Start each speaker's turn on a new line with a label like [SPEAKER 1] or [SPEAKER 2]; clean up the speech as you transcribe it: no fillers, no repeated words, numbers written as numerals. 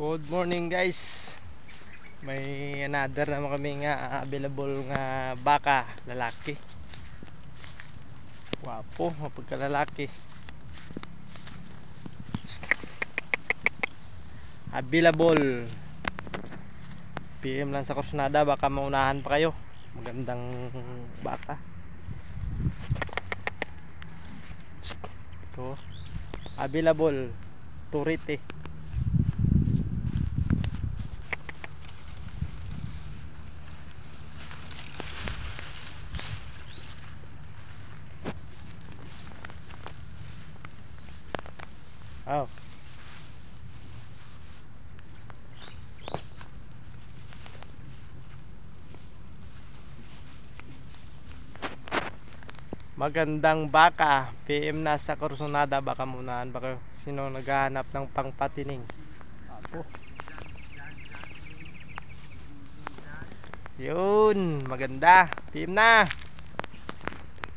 [SPEAKER 1] Good morning guys. May another naman kami nga available nga baka lalaki. Wapo, mapagkalalaki. Available. PM lang sa Kusnada, baka maunahan pa kayo. Magandang baka. Ito. Available. Turite. Oh. Magandang baka. PM na sa Kusnada, baka munahan ba kayo? Sino naghahanap ng pangpatining? Apo. Yun, maganda. PM na.